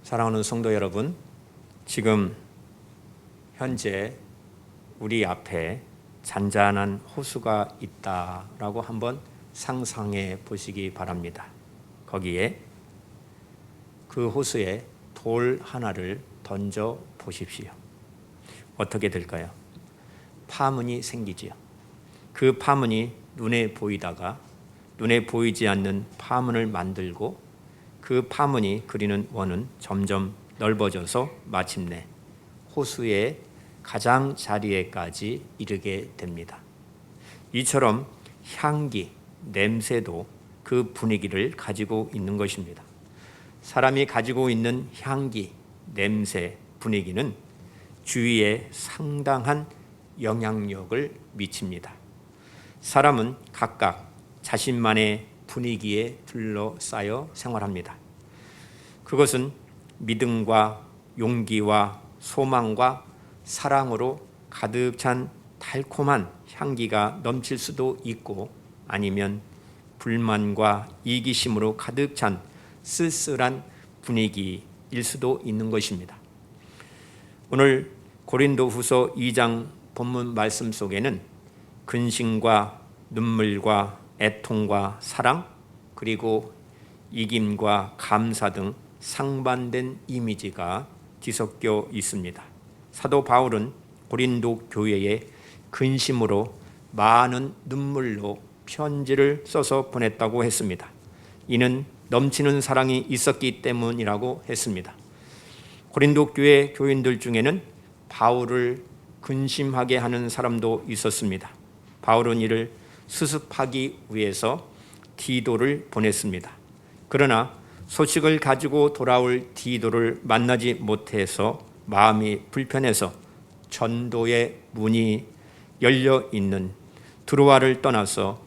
사랑하는 성도 여러분, 지금 현재 우리 앞에 잔잔한 호수가 있다라고 한번 상상해 보시기 바랍니다. 거기에 그 호수에 돌 하나를 던져 보십시오. 어떻게 될까요? 파문이 생기지요. 그 파문이 눈에 보이다가 눈에 보이지 않는 파문을 만들고 그 파문이 그리는 원은 점점 넓어져서 마침내 호수의 가장 자리에까지 이르게 됩니다. 이처럼 향기, 냄새도 그 분위기를 가지고 있는 것입니다. 사람이 가지고 있는 향기, 냄새, 분위기는 주위에 상당한 영향력을 미칩니다. 사람은 각각 자신만의 분위기에 둘러싸여 생활합니다. 그것은 믿음과 용기와 소망과 사랑으로 가득 찬 달콤한 향기가 넘칠 수도 있고 아니면 불만과 이기심으로 가득 찬 쓸쓸한 분위기일 수도 있는 것입니다. 오늘 고린도후서 2장 본문 말씀 속에는 근심과 눈물과 애통과 사랑 그리고 이김과 감사 등 상반된 이미지가 뒤섞여 있습니다. 사도 바울은 고린도 교회에 근심으로 많은 눈물로 편지를 써서 보냈다고 했습니다. 이는 넘치는 사랑이 있었기 때문이라고 했습니다. 고린도 교회 교인들 중에는 바울을 근심하게 하는 사람도 있었습니다. 바울은 이를 수습하기 위해서 디도를 보냈습니다. 그러나 소식을 가지고 돌아올 디도를 만나지 못해서 마음이 불편해서 전도의 문이 열려 있는 드로아를 떠나서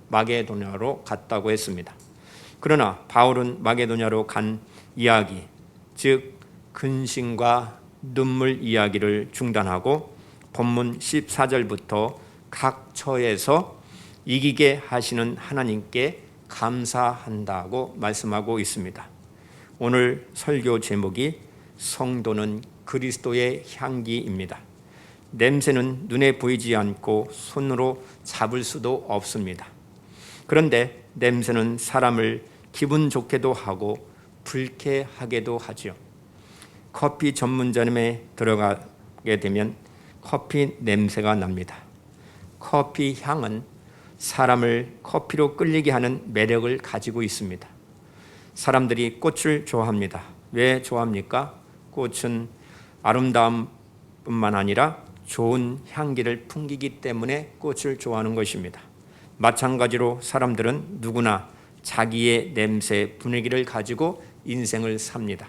마게도냐로 갔다고 했습니다. 그러나 바울은 마게도냐로 간 이야기, 즉 근심과 눈물 이야기를 중단하고 본문 14절부터 각 처에서 이기게 하시는 하나님께 감사한다고 말씀하고 있습니다. 오늘 설교 제목이 성도는 그리스도의 향기입니다. 냄새는 눈에 보이지 않고 손으로 잡을 수도 없습니다. 그런데 냄새는 사람을 기분 좋게도 하고 불쾌하게도 하죠. 커피 전문점에 들어가게 되면 커피 냄새가 납니다. 커피 향은 사람을 커피로 끌리게 하는 매력을 가지고 있습니다. 사람들이 꽃을 좋아합니다. 왜 좋아합니까? 꽃은 아름다움뿐만 아니라 좋은 향기를 풍기기 때문에 꽃을 좋아하는 것입니다. 마찬가지로 사람들은 누구나 자기의 냄새, 분위기를 가지고 인생을 삽니다.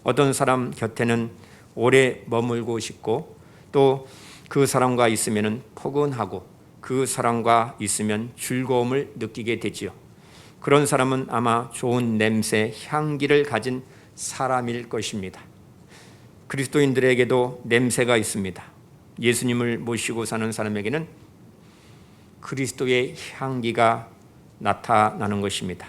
어떤 사람 곁에는 오래 머물고 싶고 또 그 사람과 있으면 포근하고 그 사람과 있으면 즐거움을 느끼게 되지요. 그런 사람은 아마 좋은 냄새, 향기를 가진 사람일 것입니다. 그리스도인들에게도 냄새가 있습니다. 예수님을 모시고 사는 사람에게는 그리스도의 향기가 나타나는 것입니다.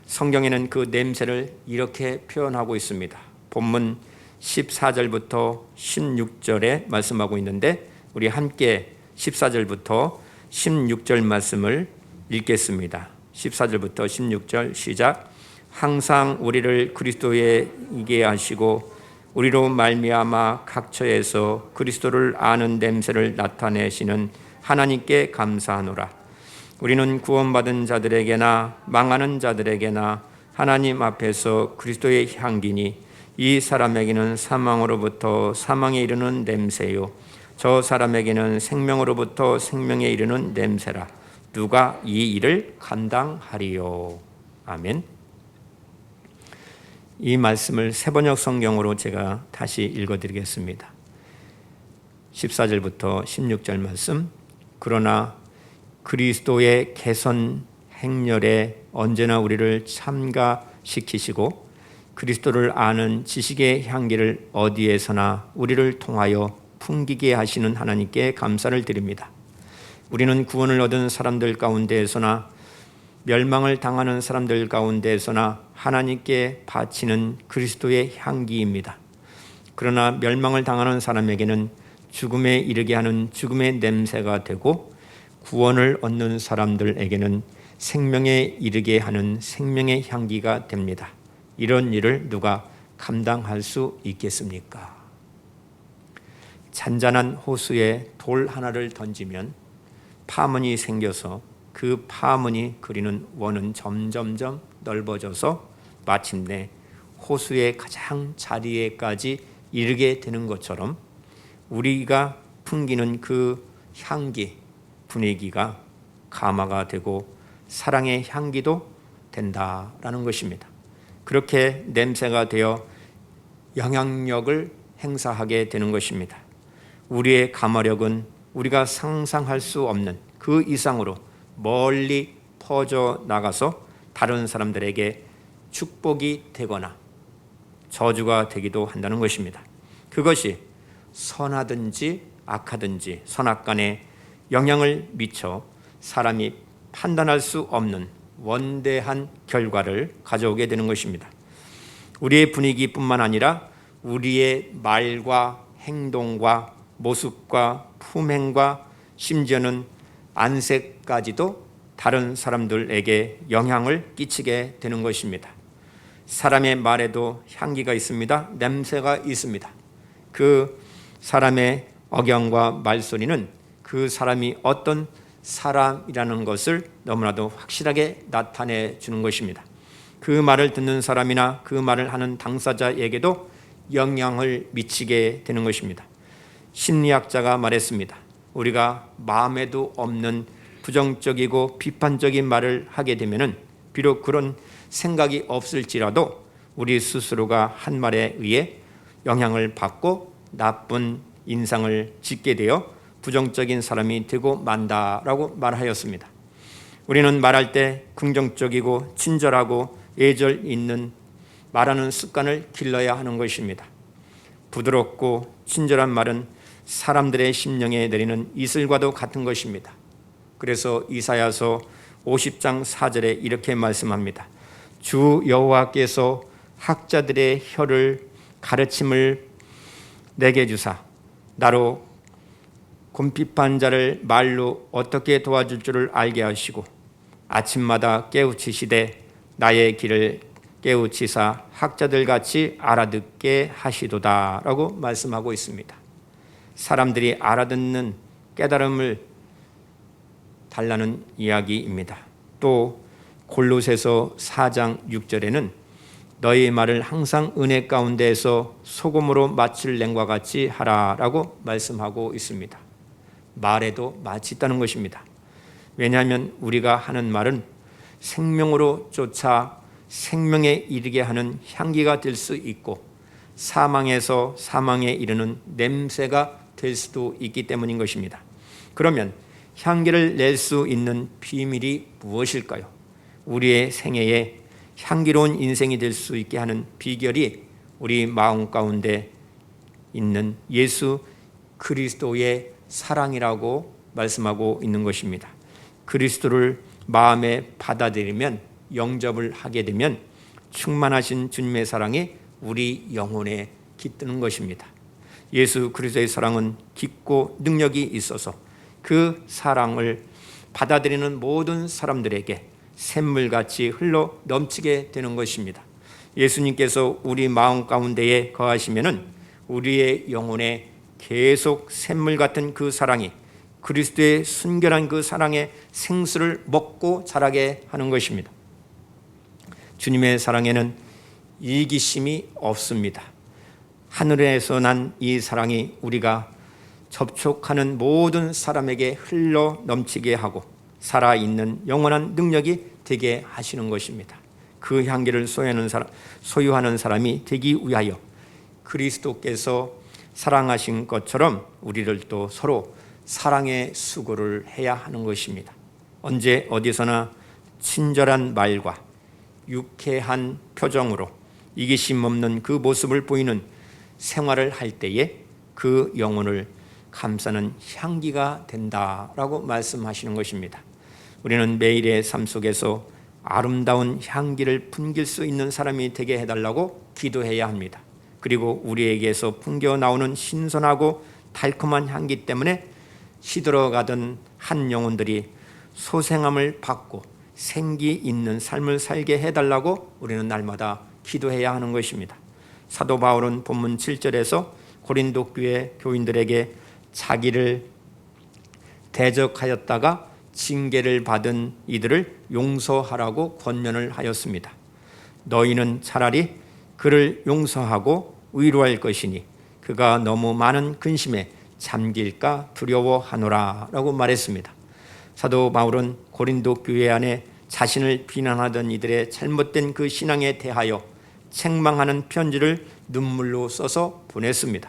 성경에는 그 냄새를 이렇게 표현하고 있습니다. 본문 14절부터 16절에 말씀하고 있는데 우리 함께 14절부터 16절 말씀을 읽겠습니다. 14절부터 16절 시작. 항상 우리를 그리스도에게 하시고 우리로 말미암아 각 처에서 그리스도를 아는 냄새를 나타내시는 하나님께 감사하노라. 우리는 구원받은 자들에게나 망하는 자들에게나 하나님 앞에서 그리스도의 향기니 이 사람에게는 사망으로부터 사망에 이르는 냄새요 저 사람에게는 생명으로부터 생명에 이르는 냄새라. 누가 이 일을 감당하리요. 아멘. 이 말씀을 새번역 성경으로 제가 다시 읽어드리겠습니다. 14절부터 16절 말씀. 그러나 그리스도의 개선 행렬에 언제나 우리를 참가시키시고 그리스도를 아는 지식의 향기를 어디에서나 우리를 통하여 풍기게 하시는 하나님께 감사를 드립니다. 우리는 구원을 얻은 사람들 가운데에서나 멸망을 당하는 사람들 가운데에서나 하나님께 바치는 그리스도의 향기입니다. 그러나 멸망을 당하는 사람에게는 죽음에 이르게 하는 죽음의 냄새가 되고, 구원을 얻는 사람들에게는 생명에 이르게 하는 생명의 향기가 됩니다. 이런 일을 누가 감당할 수 있겠습니까? 잔잔한 호수에 돌 하나를 던지면 파문이 생겨서 그 파문이 그리는 원은 점점점 넓어져서 마침내 호수의 가장 자리에까지 이르게 되는 것처럼, 우리가 풍기는 그 향기, 분위기가 감화가 되고 사랑의 향기도 된다라는 것입니다. 그렇게 냄새가 되어 영향력을 행사하게 되는 것입니다. 우리의 감화력은 우리가 상상할 수 없는 그 이상으로 멀리 퍼져 나가서 다른 사람들에게 축복이 되거나 저주가 되기도 한다는 것입니다. 그것이 선하든지 악하든지 선악간에 영향을 미쳐 사람이 판단할 수 없는 원대한 결과를 가져오게 되는 것입니다. 우리의 분위기뿐만 아니라 우리의 말과 행동과 모습과 품행과 심지어는 안색까지도 다른 사람들에게 영향을 끼치게 되는 것입니다. 사람의 말에도 향기가 있습니다. 냄새가 있습니다. 그 사람의 억양과 말소리는 그 사람이 어떤 사람이라는 것을 너무나도 확실하게 나타내 주는 것입니다. 그 말을 듣는 사람이나 그 말을 하는 당사자에게도 영향을 미치게 되는 것입니다. 심리학자가 말했습니다. 우리가 마음에도 없는 부정적이고 비판적인 말을 하게 되면은 비록 그런 생각이 없을지라도 우리 스스로가 한 말에 의해 영향을 받고 나쁜 인상을 짓게 되어 부정적인 사람이 되고 만다라고 말하였습니다. 우리는 말할 때 긍정적이고 친절하고 예절 있는 말하는 습관을 길러야 하는 것입니다. 부드럽고 친절한 말은 사람들의 심령에 내리는 이슬과도 같은 것입니다. 그래서 이사야서 50장 4절에 이렇게 말씀합니다. 주 여호와께서 학자들의 혀를 가르침을 내게 주사 나로 궁핍한 자를 말로 어떻게 도와줄 줄을 알게 하시고 아침마다 깨우치시되 나의 길을 깨우치사 학자들 같이 알아듣게 하시도다 라고 말씀하고 있습니다. 사람들이 알아듣는 깨달음을 달라는 이야기입니다. 또 골로새서 4장 6절에는 너희 말을 항상 은혜 가운데에서 소금으로 마칠 냉과 같이 하라라고 말씀하고 있습니다. 말에도 맛이 있다는 것입니다. 왜냐하면 우리가 하는 말은 생명으로 쫓아 생명에 이르게 하는 향기가 될 수 있고 사망에서 사망에 이르는 냄새가 될 수도 있기 때문인 것입니다. 그러면 향기를 낼 수 있는 비밀이 무엇일까요? 우리의 생애에 향기로운 인생이 될 수 있게 하는 비결이 우리 마음 가운데 있는 예수 그리스도의 사랑이라고 말씀하고 있는 것입니다. 그리스도를 마음에 받아들이면, 영접을 하게 되면 충만하신 주님의 사랑이 우리 영혼에 깃드는 것입니다. 예수 그리스도의 사랑은 깊고 능력이 있어서 그 사랑을 받아들이는 모든 사람들에게 샘물같이 흘러 넘치게 되는 것입니다. 예수님께서 우리 마음 가운데에 거하시면은 우리의 영혼에 계속 샘물 같은 그 사랑이 그리스도의 순결한 그 사랑의 생수를 먹고 자라게 하는 것입니다. 주님의 사랑에는 이기심이 없습니다. 하늘에서 난 이 사랑이 우리가 접촉하는 모든 사람에게 흘러 넘치게 하고 살아있는 영원한 능력이 되게 하시는 것입니다. 그 향기를 소유하는 사람이 되기 위하여 그리스도께서 사랑하신 것처럼 우리를 또 서로 사랑의 수고를 해야 하는 것입니다. 언제 어디서나 친절한 말과 유쾌한 표정으로 이기심 없는 그 모습을 보이는 생활을 할 때에 그 영혼을 감싸는 향기가 된다라고 말씀하시는 것입니다. 우리는 매일의 삶 속에서 아름다운 향기를 풍길 수 있는 사람이 되게 해달라고 기도해야 합니다. 그리고 우리에게서 풍겨 나오는 신선하고 달콤한 향기 때문에 시들어가던 한 영혼들이 소생함을 받고 생기 있는 삶을 살게 해달라고 우리는 날마다 기도해야 하는 것입니다. 사도 바울은 본문 7절에서 고린도 교회 교인들에게 자기를 대적하였다가 징계를 받은 이들을 용서하라고 권면을 하였습니다. 너희는 차라리 그를 용서하고 위로할 것이니 그가 너무 많은 근심에 잠길까 두려워하노라 라고 말했습니다. 사도 바울은 고린도 교회 안에 자신을 비난하던 이들의 잘못된 그 신앙에 대하여 책망하는 편지를 눈물로 써서 보냈습니다.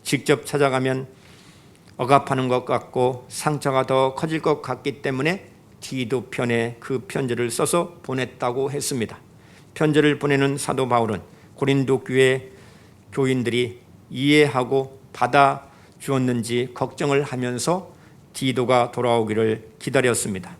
직접 찾아가면 억압하는 것 같고 상처가 더 커질 것 같기 때문에 디도편에 그 편지를 써서 보냈다고 했습니다. 편지를 보내는 사도 바울은 고린도 교회 교인들이 이해하고 받아주었는지 걱정을 하면서 디도가 돌아오기를 기다렸습니다.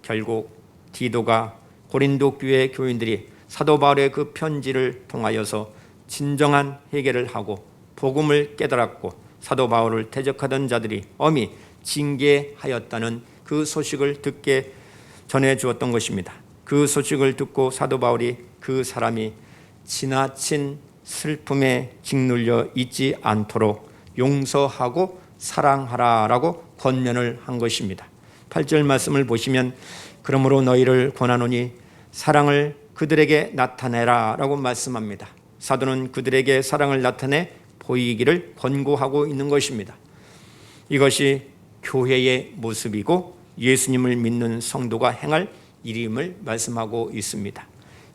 결국 디도가 고린도 교회 교인들이 사도 바울의 그 편지를 통하여서 진정한 회개를 하고 복음을 깨달았고 사도 바울을 대적하던 자들이 엄히 징계하였다는 그 소식을 듣게 전해주었던 것입니다. 그 소식을 듣고 사도 바울이 그 사람이 지나친 슬픔에 짓눌려 있지 않도록 용서하고 사랑하라라고 권면을 한 것입니다. 8절 말씀을 보시면 그러므로 너희를 권하노니 사랑을 그들에게 나타내라 라고 말씀합니다. 사도는 그들에게 사랑을 나타내 보이기를 권고하고 있는 것입니다. 이것이 교회의 모습이고 예수님을 믿는 성도가 행할 일임을 말씀하고 있습니다.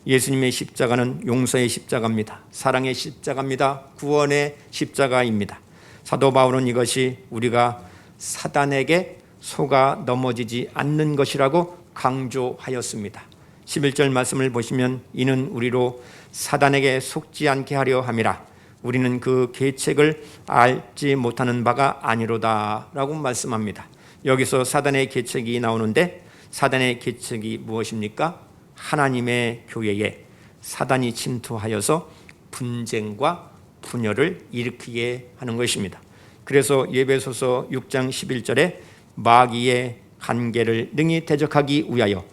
예수님의 십자가는 용서의 십자가입니다. 사랑의 십자가입니다. 구원의 십자가입니다. 사도 바울은 이것이 우리가 사단에게 속아 넘어지지 않는 것이라고 강조하였습니다. 11절 말씀을 보시면 이는 우리로 사단에게 속지 않게 하려 함이라 우리는 그 계책을 알지 못하는 바가 아니로다 라고 말씀합니다. 여기서 사단의 계책이 나오는데 사단의 계책이 무엇입니까? 하나님의 교회에 사단이 침투하여서 분쟁과 분열을 일으키게 하는 것입니다. 그래서 에베소서 6장 11절에 마귀의 관계를 능히 대적하기 위하여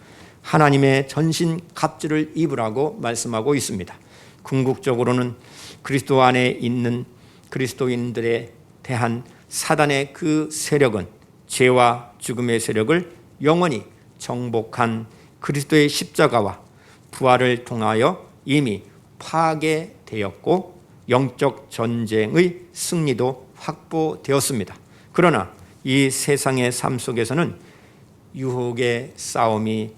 하나님의 전신 갑주를 입으라고 말씀하고 있습니다. 궁극적으로는 그리스도 안에 있는 그리스도인들에 대한 사단의 그 세력은 죄와 죽음의 세력을 영원히 정복한 그리스도의 십자가와 부활을 통하여 이미 파괴되었고 영적 전쟁의 승리도 확보되었습니다. 그러나 이 세상의 삶 속에서는 유혹의 싸움이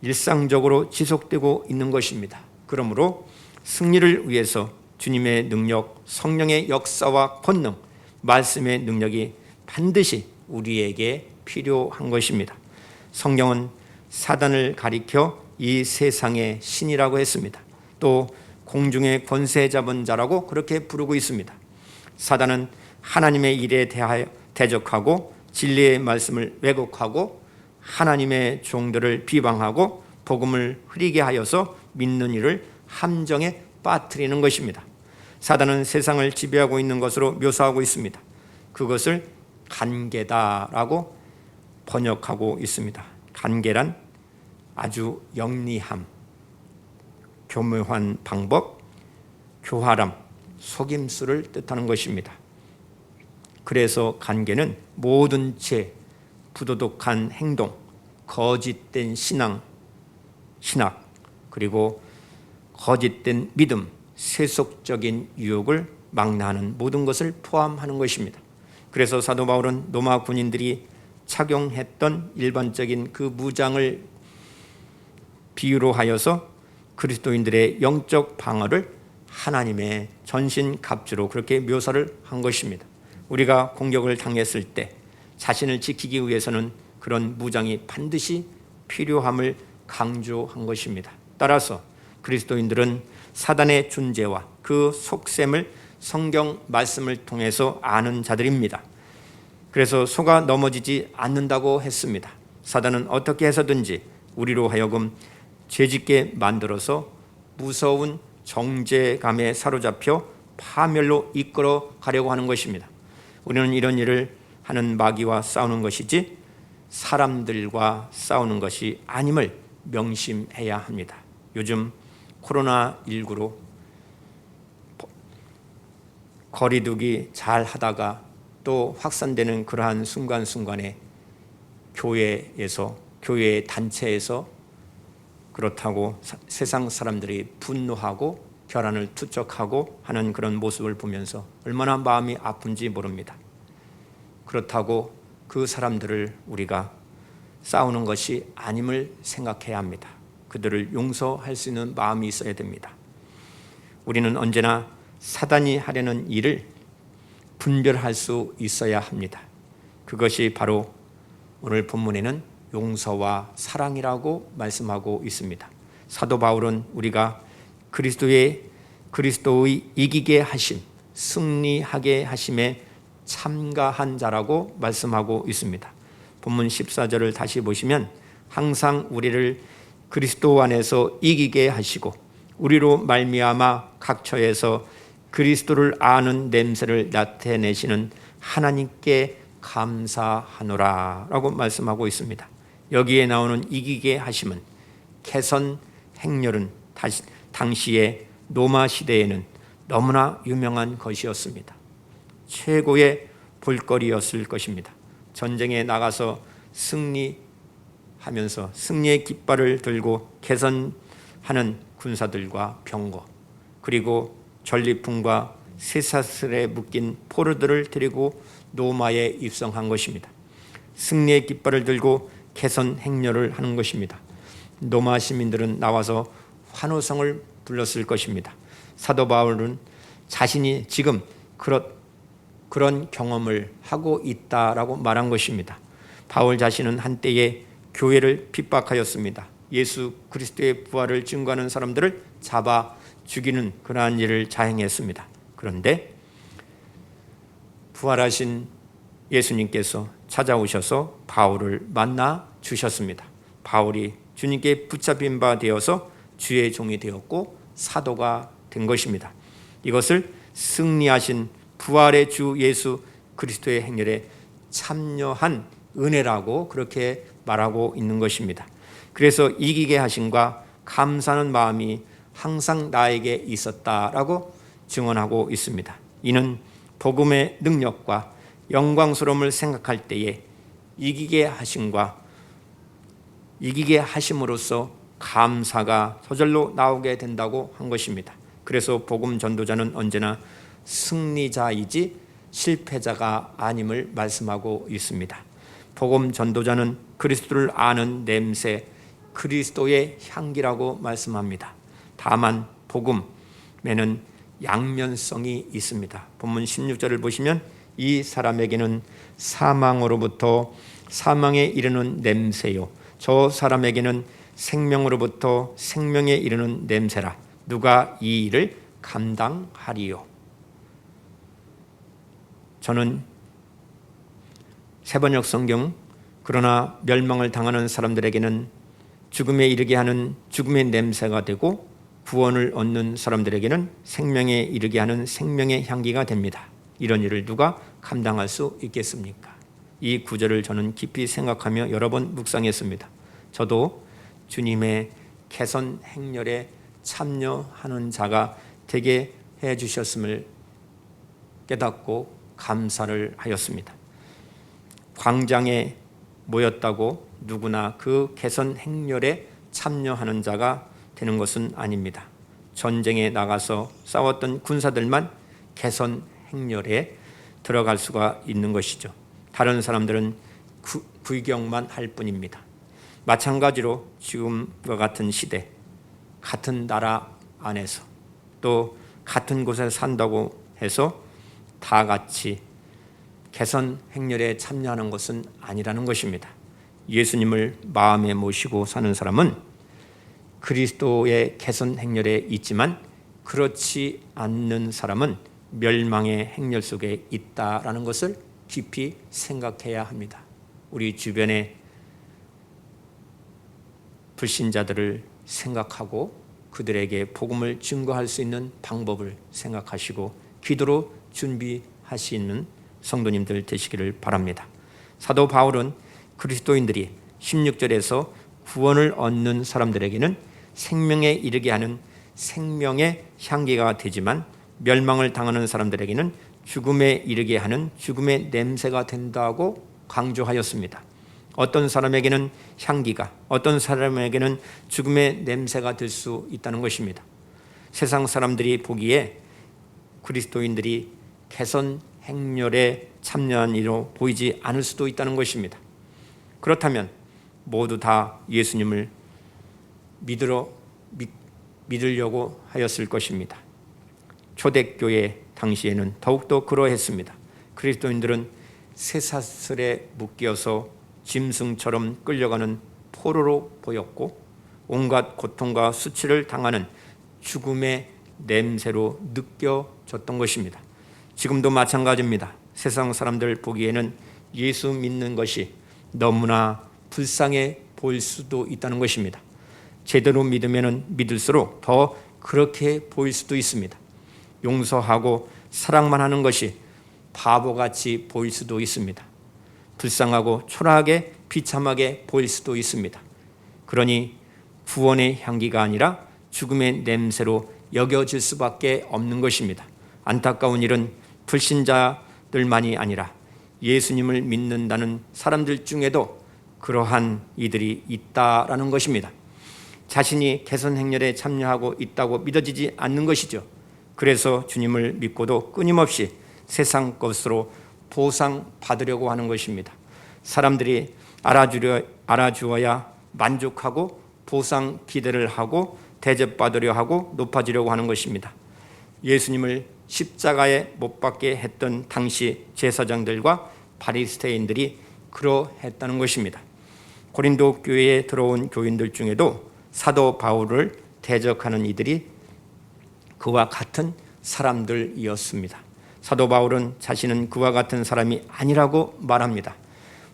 일상적으로 지속되고 있는 것입니다. 그러므로 승리를 위해서 주님의 능력, 성령의 역사와 권능, 말씀의 능력이 반드시 우리에게 필요한 것입니다. 성경은 사단을 가리켜 이 세상의 신이라고 했습니다. 또 공중의 권세 잡은 자라고 그렇게 부르고 있습니다. 사단은 하나님의 일에 대하여 대적하고 진리의 말씀을 왜곡하고 하나님의 종들을 비방하고 복음을 흐리게 하여서 믿는 이를 함정에 빠뜨리는 것입니다. 사단은 세상을 지배하고 있는 것으로 묘사하고 있습니다. 그것을 간계다라고 번역하고 있습니다. 간계란 아주 영리함, 교묘한 방법, 교활함, 속임수를 뜻하는 것입니다. 그래서 간계는 모든 죄, 부도덕한 행동, 거짓된 신학, 그리고 거짓된 믿음, 세속적인 유혹을 망라하는 모든 것을 포함하는 것입니다. 그래서 사도 바울은 로마 군인들이 착용했던 일반적인 그 무장을 비유로 하여서 그리스도인들의 영적 방어를 하나님의 전신 갑주로 그렇게 묘사를 한 것입니다. 우리가 공격을 당했을 때 자신을 지키기 위해서는 그런 무장이 반드시 필요함을 강조한 것입니다. 따라서 그리스도인들은 사단의 존재와 그 속셈을 성경 말씀을 통해서 아는 자들입니다. 그래서 속아 넘어지지 않는다고 했습니다. 사단은 어떻게 해서든지 우리로 하여금 죄짓게 만들어서 무서운 정죄감에 사로잡혀 파멸로 이끌어 가려고 하는 것입니다. 우리는 이런 일을 하는 마귀와 싸우는 것이지 사람들과 싸우는 것이 아님을 명심해야 합니다. 요즘 코로나19로 거리두기 잘 하다가 또 확산되는 그러한 순간순간에 교회 단체에서 그렇다고 세상 사람들이 분노하고 결함을 투척하고 하는 그런 모습을 보면서 얼마나 마음이 아픈지 모릅니다. 그렇다고 그 사람들을 우리가 싸우는 것이 아님을 생각해야 합니다. 그들을 용서할 수 있는 마음이 있어야 됩니다. 우리는 언제나 사단이 하려는 일을 분별할 수 있어야 합니다. 그것이 바로 오늘 본문에는 용서와 사랑이라고 말씀하고 있습니다. 사도 바울은 우리가 그리스도의 이기게 하심, 승리하게 하심에 참가한 자라고 말씀하고 있습니다. 본문 14절을 다시 보시면 항상 우리를 그리스도 안에서 이기게 하시고 우리로 말미암아 각 처에서 그리스도를 아는 냄새를 나타내시는 하나님께 감사하노라 라고 말씀하고 있습니다. 여기에 나오는 이기게 하심은 개선 행렬은 당시의 로마 시대에는 너무나 유명한 것이었습니다. 최고의 볼거리였을 것입니다. 전쟁에 나가서 승리하면서 승리의 깃발을 들고 개선하는 군사들과 병거, 그리고 전리품과 쇠사슬에 묶인 포로들을 데리고 로마에 입성한 것입니다. 승리의 깃발을 들고 개선 행렬을 하는 것입니다. 로마 시민들은 나와서 환호성을 불렀을 것입니다. 사도 바울은 자신이 지금 그런 경험을 하고 있다라고 말한 것입니다. 바울 자신은 한때에 교회를 핍박하였습니다. 예수 그리스도의 부활을 증거하는 사람들을 잡아 죽이는 그러한 일을 자행했습니다. 그런데 부활하신 예수님께서 찾아오셔서 바울을 만나 주셨습니다. 바울이 주님께 붙잡힌 바 되어서 주의 종이 되었고 사도가 된 것입니다. 이것을 승리하신 부활의 주 예수 그리스도의 행렬에 참여한 은혜라고 그렇게 말하고 있는 것입니다. 그래서 이기게 하심과 감사하는 마음이 항상 나에게 있었다라고 증언하고 있습니다. 이는 복음의 능력과 영광스러움을 생각할 때에 이기게 하심으로써 감사가 저절로 나오게 된다고 한 것입니다. 그래서 복음 전도자는 언제나 승리자이지 실패자가 아님을 말씀하고 있습니다. 복음 전도자는 그리스도를 아는 냄새, 그리스도의 향기라고 말씀합니다. 다만 복음에는 양면성이 있습니다. 본문 16절을 보시면 이 사람에게는 사망으로부터 사망에 이르는 냄새요, 저 사람에게는 생명으로부터 생명에 이르는 냄새라. 누가 이 일을 감당하리요? 저는 세번역 성경, 그러나 멸망을 당하는 사람들에게는 죽음에 이르게 하는 죽음의 냄새가 되고 구원을 얻는 사람들에게는 생명에 이르게 하는 생명의 향기가 됩니다. 이런 일을 누가 감당할 수 있겠습니까? 이 구절을 저는 깊이 생각하며 여러 번 묵상했습니다. 저도 주님의 개선 행렬에 참여하는 자가 되게 해 주셨음을 깨닫고 감사를 하였습니다. 광장에 모였다고 누구나 그 개선 행렬에 참여하는 자가 되는 것은 아닙니다. 전쟁에 나가서 싸웠던 군사들만 개선 행렬에 들어갈 수가 있는 것이죠. 다른 사람들은 구경만 할 뿐입니다. 마찬가지로 지금과 같은 시대, 같은 나라 안에서 또 같은 곳에 산다고 해서 다 같이 개선 행렬에 참여하는 것은 아니라는 것입니다. 예수님을 마음에 모시고 사는 사람은 그리스도의 개선 행렬에 있지만 그렇지 않는 사람은 멸망의 행렬 속에 있다라는 것을 깊이 생각해야 합니다. 우리 주변에 불신자들을 생각하고 그들에게 복음을 증거할 수 있는 방법을 생각하시고 기도로 준비하시는 성도님들 되시기를 바랍니다. 사도 바울은 그리스도인들이 16절에서 구원을 얻는 사람들에게는 생명에 이르게 하는 생명의 향기가 되지만 멸망을 당하는 사람들에게는 죽음에 이르게 하는 죽음의 냄새가 된다고 강조하였습니다. 어떤 사람에게는 향기가, 어떤 사람에게는 죽음의 냄새가 될 수 있다는 것입니다. 세상 사람들이 보기에 그리스도인들이 개선 행렬에 참여한 이로 보이지 않을 수도 있다는 것입니다. 그렇다면 모두 다 예수님을 믿으려고 하였을 것입니다. 초대교회 당시에는 더욱더 그러했습니다. 그리스도인들은 쇠사슬에 묶여서 짐승처럼 끌려가는 포로로 보였고 온갖 고통과 수치를 당하는 죽음의 냄새로 느껴졌던 것입니다. 지금도 마찬가지입니다. 세상 사람들 보기에는 예수 믿는 것이 너무나 불쌍해 보일 수도 있다는 것입니다. 제대로 믿으면 믿을수록 더 그렇게 보일 수도 있습니다. 용서하고 사랑만 하는 것이 바보같이 보일 수도 있습니다. 불쌍하고 초라하게 비참하게 보일 수도 있습니다. 그러니 구원의 향기가 아니라 죽음의 냄새로 여겨질 수밖에 없는 것입니다. 안타까운 일은 불신자들만이 아니라 예수님을 믿는다는 사람들 중에도 그러한 이들이 있다라는 것입니다. 자신이 개선 행렬에 참여하고 있다고 믿어지지 않는 것이죠. 그래서 주님을 믿고도 끊임없이 세상 것으로 보상받으려고 하는 것입니다. 사람들이 알아주어야 만족하고 보상 기대를 하고 대접받으려 하고 높아지려고 하는 것입니다. 예수님을 십자가에 못 박게 했던 당시 제사장들과 바리새인들이 그러했다는 것입니다. 고린도 교회에 들어온 교인들 중에도 사도 바울을 대적하는 이들이 그와 같은 사람들이었습니다. 사도 바울은 자신은 그와 같은 사람이 아니라고 말합니다.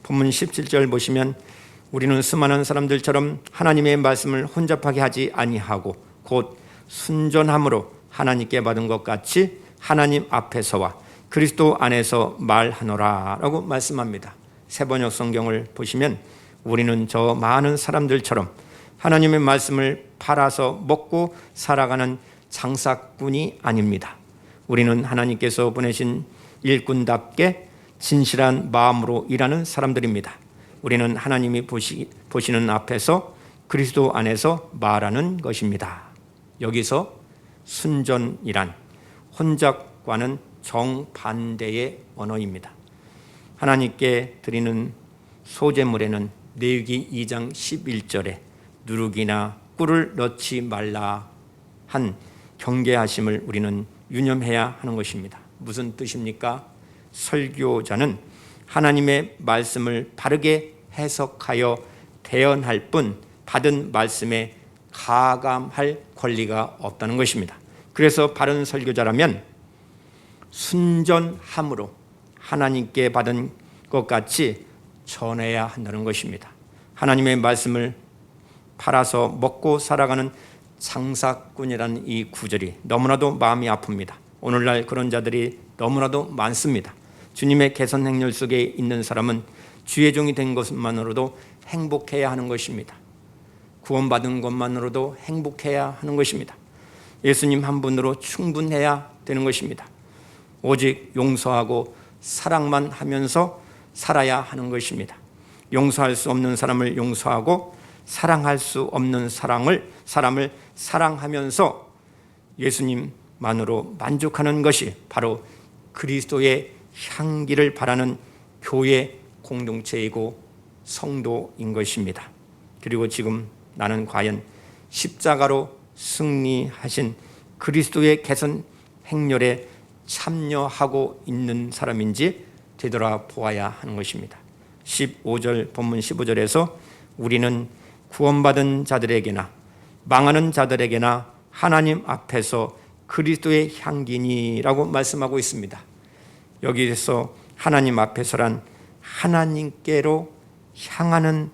본문 17절 보시면 우리는 수많은 사람들처럼 하나님의 말씀을 혼잡하게 하지 아니하고 곧 순전함으로 하나님께 받은 것 같이 하나님 앞에서와 그리스도 안에서 말하노라 라고 말씀합니다. 새번역 성경을 보시면 우리는 저 많은 사람들처럼 하나님의 말씀을 팔아서 먹고 살아가는 장사꾼이 아닙니다. 우리는 하나님께서 보내신 일꾼답게 진실한 마음으로 일하는 사람들입니다. 우리는 하나님이 보시는 앞에서 그리스도 안에서 말하는 것입니다. 여기서 순전이란 혼잡과는 정반대의 언어입니다. 하나님께 드리는 소제물에는 레위기 2장 11절에 누룩이나 꿀을 넣지 말라 한 경계하심을 우리는 유념해야 하는 것입니다. 무슨 뜻입니까? 설교자는 하나님의 말씀을 바르게 해석하여 대언할 뿐 받은 말씀에 가감할 권리가 없다는 것입니다. 그래서 바른 설교자라면 순전함으로 하나님께 받은 것 같이 전해야 한다는 것입니다. 하나님의 말씀을 팔아서 먹고 살아가는 장사꾼이라는 이 구절이 너무나도 마음이 아픕니다. 오늘날 그런 자들이 너무나도 많습니다. 주님의 개선 행렬 속에 있는 사람은 주의 종이 된 것만으로도 행복해야 하는 것입니다. 구원받은 것만으로도 행복해야 하는 것입니다. 예수님 한 분으로 충분해야 되는 것입니다. 오직 용서하고 사랑만 하면서 살아야 하는 것입니다. 용서할 수 없는 사람을 용서하고 사랑할 수 없는 사람을 사랑하면서 예수님만으로 만족하는 것이 바로 그리스도의 향기를 바라는 교회 공동체이고 성도인 것입니다. 그리고 지금 나는 과연 십자가로 승리하신 그리스도의 개선 행렬에 참여하고 있는 사람인지 되돌아보아야 하는 것입니다. 15절 본문 15절에서 우리는 구원받은 자들에게나 망하는 자들에게나 하나님 앞에서 그리스도의 향기니라고 말씀하고 있습니다. 여기에서 하나님 앞에서란 하나님께로 향하는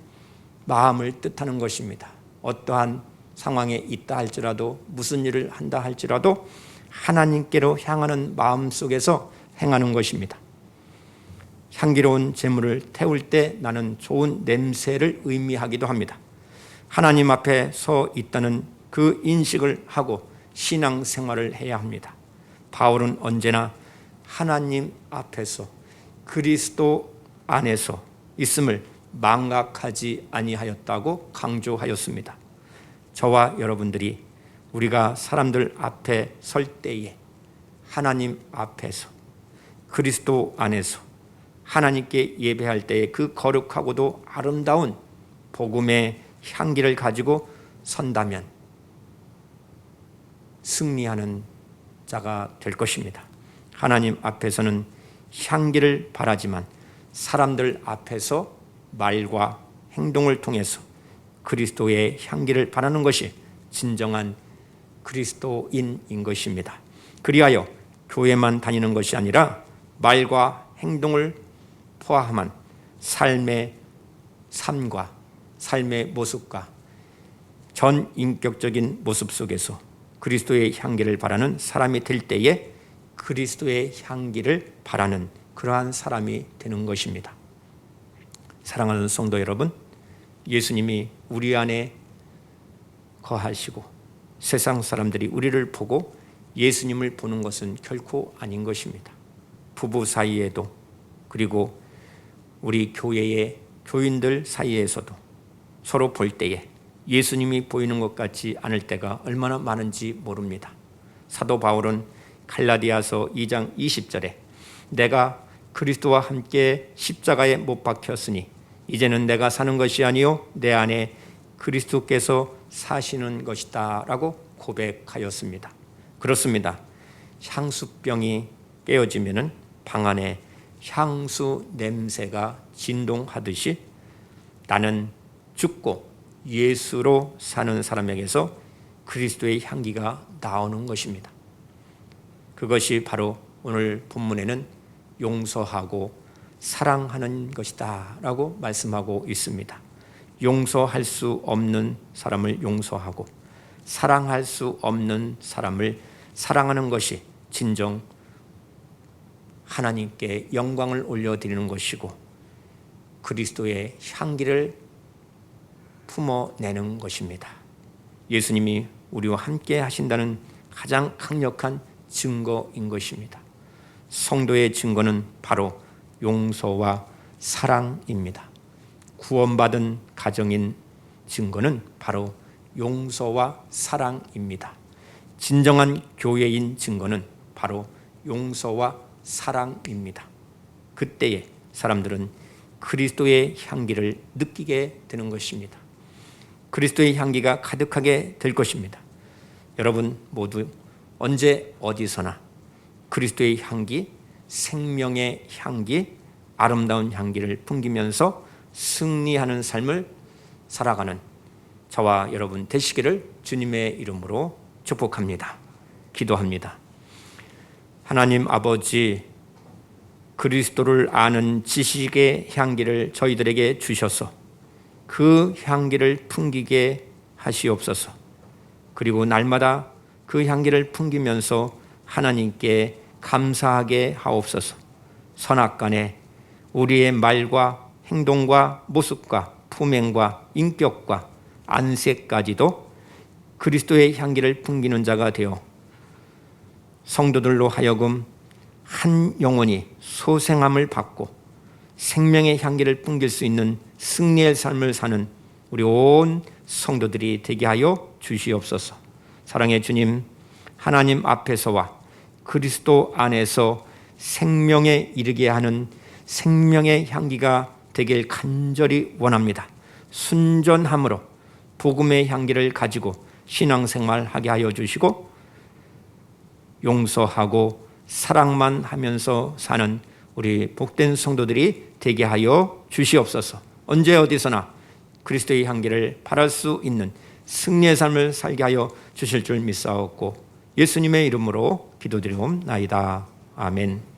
마음을 뜻하는 것입니다. 어떠한 상황에 있다 할지라도 무슨 일을 한다 할지라도 하나님께로 향하는 마음 속에서 행하는 것입니다. 향기로운 제물을 태울 때 나는 좋은 냄새를 의미하기도 합니다. 하나님 앞에 서 있다는 그 인식을 하고 신앙생활을 해야 합니다. 바울은 언제나 하나님 앞에서 그리스도 안에서 있음을 망각하지 아니하였다고 강조하였습니다. 저와 여러분들이 우리가 사람들 앞에 설 때에 하나님 앞에서 그리스도 안에서 하나님께 예배할 때에 그 거룩하고도 아름다운 복음의 향기를 가지고 선다면 승리하는 자가 될 것입니다. 하나님 앞에서는 향기를 바라지만 사람들 앞에서 말과 행동을 통해서 그리스도의 향기를 바라는 것이 진정한 그리스도인인 것입니다. 그리하여 교회만 다니는 것이 아니라 말과 행동을 포함한 삶의 삶과 삶의 모습과 전 인격적인 모습 속에서 그리스도의 향기를 바라는 사람이 될 때에 그리스도의 향기를 바라는 그러한 사람이 되는 것입니다. 사랑하는 성도 여러분, 예수님이 우리 안에 거하시고 세상 사람들이 우리를 보고 예수님을 보는 것은 결코 아닌 것입니다. 부부 사이에도 그리고 우리 교회의 교인들 사이에서도 서로 볼 때에 예수님이 보이는 것 같지 않을 때가 얼마나 많은지 모릅니다. 사도 바울은 갈라디아서 2장 20절에 내가 그리스도와 함께 십자가에 못 박혔으니 이제는 내가 사는 것이 아니요 내 안에 그리스도께서 사시는 것이다 라고 고백하였습니다. 그렇습니다. 향수병이 깨어지면 방 안에 향수 냄새가 진동하듯이 나는 죽고 예수로 사는 사람에게서 그리스도의 향기가 나오는 것입니다. 그것이 바로 오늘 본문에는 용서하고 사랑하는 것이다 라고 말씀하고 있습니다. 용서할 수 없는 사람을 용서하고 사랑할 수 없는 사람을 사랑하는 것이 진정 하나님께 영광을 올려드리는 것이고 그리스도의 향기를 품어내는 것입니다. 예수님이 우리와 함께 하신다는 가장 강력한 증거인 것입니다. 성도의 증거는 바로 용서와 사랑입니다. 구원받은 가정인 증거는 바로 용서와 사랑입니다. 진정한 교회인 증거는 바로 용서와 사랑입니다. 그때에 사람들은 그리스도의 향기를 느끼게 되는 것입니다. 그리스도의 향기가 가득하게 될 것입니다. 여러분 모두 언제 어디서나 그리스도의 향기, 생명의 향기, 아름다운 향기를 풍기면서 승리하는 삶을 살아가는 저와 여러분 되시기를 주님의 이름으로 축복합니다. 기도합니다. 하나님 아버지, 그리스도를 아는 지식의 향기를 저희들에게 주셔서 그 향기를 풍기게 하시옵소서. 그리고 날마다 그 향기를 풍기면서 하나님께 감사하게 하옵소서. 선악간에 우리의 말과 행동과 모습과 품행과 인격과 안색까지도 그리스도의 향기를 풍기는 자가 되어 성도들로 하여금 한 영혼이 소생함을 받고 생명의 향기를 풍길 수 있는 승리의 삶을 사는 우리 온 성도들이 되게 하여 주시옵소서. 사랑의 주님, 하나님 앞에서와 그리스도 안에서 생명에 이르게 하는 생명의 향기가 되길 간절히 원합니다. 순전함으로 복음의 향기를 가지고 신앙생활하게 하여 주시고 용서하고 사랑만 하면서 사는 우리 복된 성도들이 되게 하여 주시옵소서. 언제 어디서나 그리스도의 향기를 바랄 수 있는 승리의 삶을 살게 하여 주실 줄 믿사옵고 예수님의 이름으로 기도드리옵나이다. 아멘.